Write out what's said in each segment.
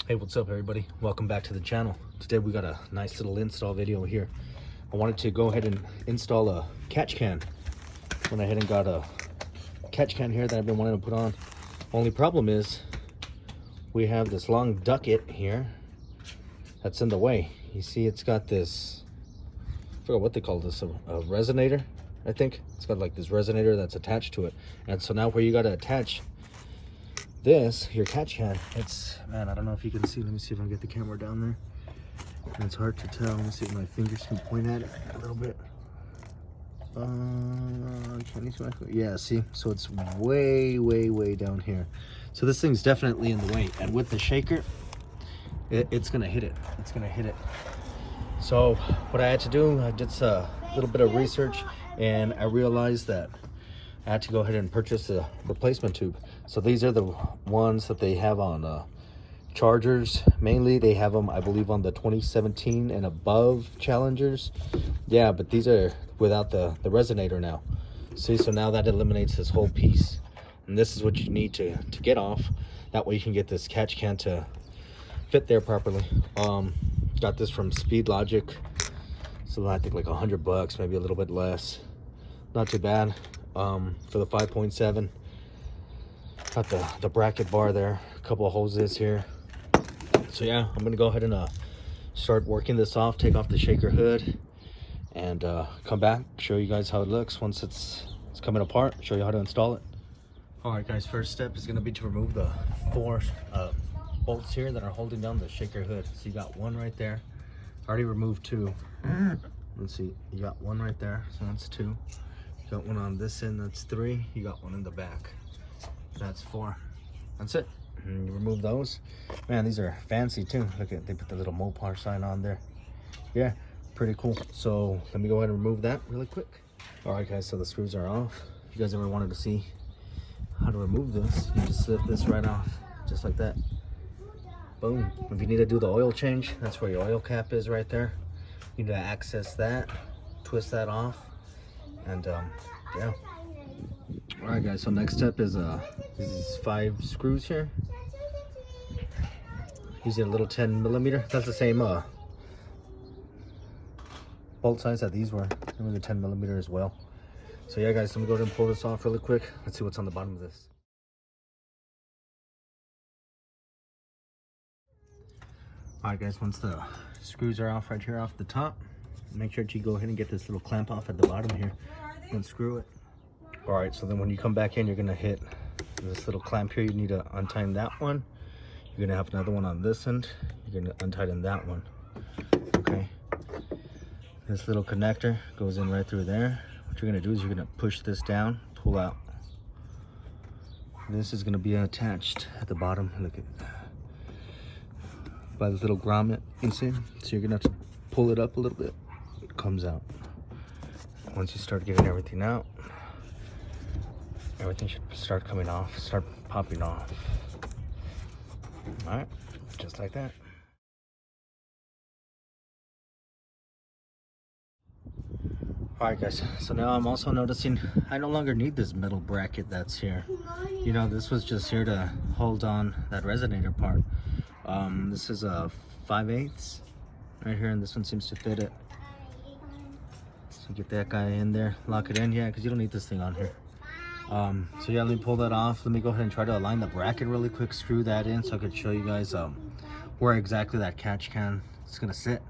Hey, what's up everybody? Welcome back to the channel. Today we got a nice little install video here. I wanted to go ahead and install a catch can. Went ahead and got a catch can here that I've been wanting to put on. Only problem is we have this long ducket here that's in the way. You see it's got this, I forgot what they call this, a resonator, I think. It's got like this resonator that's attached to it. And so now where you gotta attach this, your catch can, it's, man, I don't know if you can see. Let me see if I can get the camera down there. And it's hard to tell. Let me see if my fingers can point at it a little bit. Can you see my, yeah, see? So it's way down here. So this thing's definitely in the way. And with the shaker, it's gonna hit it. It's gonna hit it. So what I had to do, I did a little bit of research and I realized that I had to go ahead and purchase a replacement tube. So these are the ones that they have on Chargers. Mainly they have them, I believe, on the 2017 and above Challengers. Yeah, but these are without the resonator now. See, so now that eliminates this whole piece. And this is what you need to get off. That way you can get this catch can to fit there properly. Got this from Speed Logic. So I think like $100, maybe a little bit less. Not too bad. For the 5.7, got the bracket bar there, a couple of hoses here. So yeah, I'm gonna go ahead and start working this off, take off the shaker hood, and come back, show you guys how it looks once it's coming apart, show you how to install it. All right guys, first step is gonna be to remove the 4 bolts here that are holding down the shaker hood. So you got one right there. I already removed 2. Let's see, you got one right there, so that's 2. Got one on this end, that's 3. You got one in the back, that's 4. That's it. And you remove those. Man, these are fancy too. Look at, they put the little Mopar sign on there. Yeah, pretty cool. So let me go ahead and remove that really quick. All right guys, so the screws are off. If you guys ever wanted to see how to remove this, you just slip this right off, just like that. Boom. If you need to do the oil change, that's where your oil cap is right there. You need to access that, twist that off. And yeah. All right guys, so next step is these 5 screws here. Using a little 10mm. That's the same bolt size that these were. They were the 10mm as well. So yeah guys, let me go ahead and pull this off really quick. Let's see what's on the bottom of this. All right guys, once the screws are off right here off the top, make sure that you go ahead and get this little clamp off at the bottom here and screw it. All right, so then when you come back in, you're gonna hit this little clamp here. You need to untighten that one. You're gonna have another one on this end. You're gonna untighten that one, okay? This little connector goes in right through there. What you're gonna do is you're gonna push this down, pull out. This is gonna be attached at the bottom. Look at by this little grommet, you see? So you're gonna have to pull it up a little bit. It comes out. Once you start getting everything out, everything should start coming off, start popping off. All right, just like that. All right guys, so now I'm also noticing I no longer need this metal bracket that's here. You know, this was just here to hold on that resonator part. This is a 5/8 right here, and this one seems to fit it. So get that guy in there, lock it in, yeah, because you don't need this thing on here. So yeah, let me pull that off. Let me go ahead and try to align the bracket really quick, screw that in so I could show you guys where exactly that catch can is gonna sit.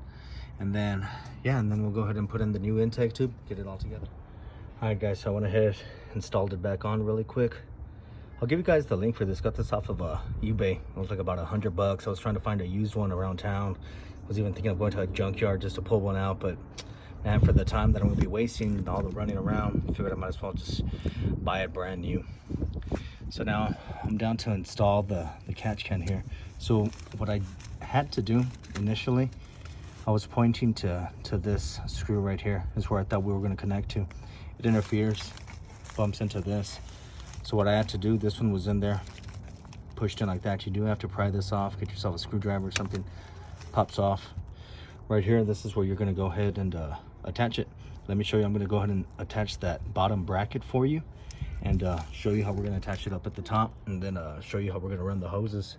And then, yeah, and then we'll go ahead and put in the new intake tube, get it all together. All right guys, so I went ahead, installed it back on really quick. I'll give you guys the link for this. Got this off of eBay. It was like about $100. I was trying to find a used one around town. I was even thinking of going to a junkyard just to pull one out, but man, for the time that I'm gonna be wasting and all the running around, I figured I might as well just buy it brand new. So now I'm down to install the catch can here. So what I had to do initially, I was pointing to this screw right here is where I thought we were gonna connect to. It interferes, bumps into this. So what I had to do, this one was in there, pushed in like that. You do have to pry this off, get yourself a screwdriver or something, pops off. Right here, this is where you're gonna go ahead and attach it. Let me show you. I'm gonna go ahead and attach that bottom bracket for you and show you how we're gonna attach it up at the top, and then show you how we're gonna run the hoses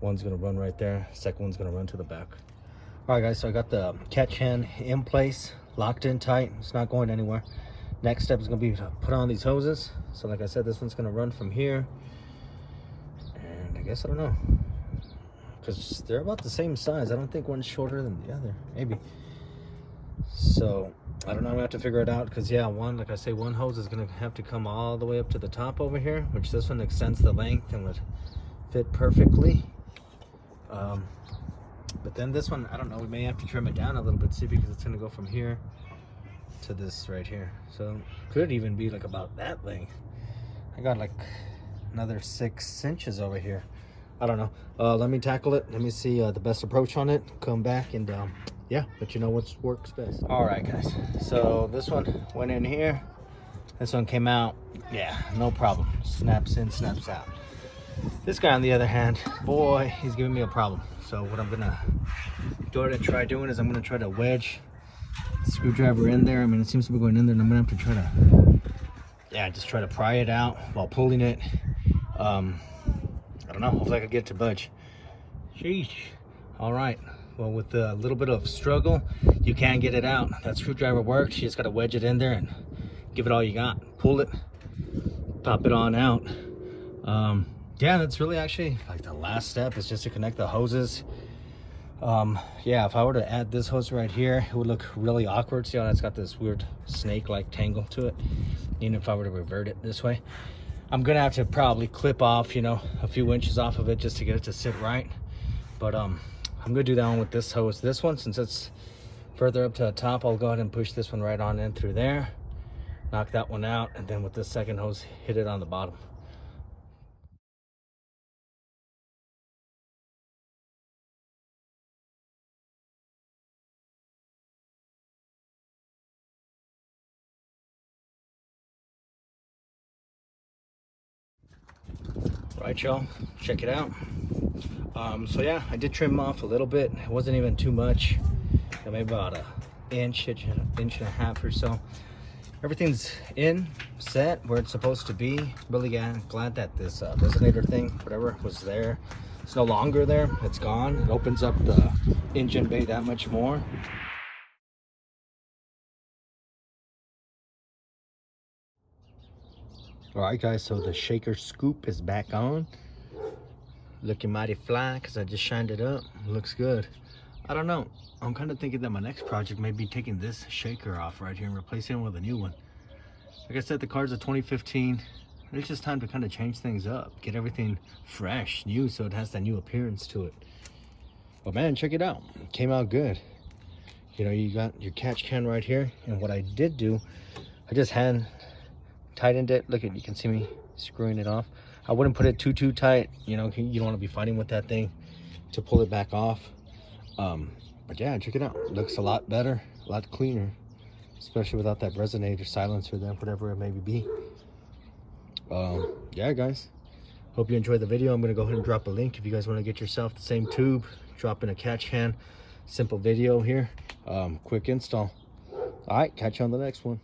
One's gonna run right there, second one's gonna run to the back. All right guys, so I got the catch hand in place, locked in tight. It's not going anywhere. Next step is gonna be to put on these hoses. So like I said, this one's gonna run from here, and I guess, I don't know, because they're about the same size. I don't think one's shorter than the other, maybe. So I don't know, I'm gonna have to figure it out, because yeah, one, like I say, one hose is gonna have to come all the way up to the top over here, which this one extends the length and would fit perfectly. But then this one, I don't know, we may have to trim it down a little bit, see, because it's gonna go from here to this right here. So could even be like about that length. I got like another 6 inches over here. I don't know. Let me tackle it. Let me see the best approach on it. Come back and yeah, but you know what works best. All right, guys. So this one went in here. This one came out. Yeah, no problem. Snaps in, snaps out. This guy, on the other hand, boy, he's giving me a problem. So what I'm gonna try doing is I'm gonna try to wedge the screwdriver in there. I mean, it seems to be going in there, and I'm gonna have to try to, yeah, just try to pry it out while pulling it. I don't know. Hopefully I can get it to budge. Sheesh. All right. Well, with a little bit of struggle, you can get it out. That screwdriver works. You just got to wedge it in there and give it all you got. Pull it, pop it on out. Yeah, that's really actually like the last step, is just to connect the hoses. Yeah, if I were to add this hose right here, it would look really awkward. See how it's got this weird snake-like tangle to it? Even if I were to revert it this way, I'm gonna have to probably clip off, you know, a few inches off of it just to get it to sit right. But I'm gonna do that one with this hose. This one, since it's further up to the top, I'll go ahead and push this one right on in through there, knock that one out, and then with this second hose, hit it on the bottom. Right, y'all, check it out. So yeah, I did trim off a little bit. It wasn't even too much, maybe about an inch and a half or so. Everything's in, set where it's supposed to be. Really glad that this resonator thing, whatever was there, it's no longer there. It's gone. It opens up the engine bay that much more. All right, guys, so the shaker scoop is back on. Looking mighty fly because I just shined it up. Looks good. I don't know. I'm kind of thinking that my next project may be taking this shaker off right here and replacing it with a new one. Like I said, the car's a 2015. It's just time to kind of change things up, get everything fresh, new, so it has that new appearance to it. But man, check it out. It came out good. You know, you got your catch can right here, and what I did do, I just hand tightened it. Look at, you can see me screwing it off. I wouldn't put it too tight. You know, you don't want to be fighting with that thing to pull it back off. But yeah, check it out. It looks a lot better, a lot cleaner, especially without that resonator, silencer, there, whatever it may be. Yeah, guys, hope you enjoyed the video. I'm gonna go ahead and drop a link if you guys want to get yourself the same tube, drop in a catch hand. Simple video here, quick install. All right, catch you on the next one.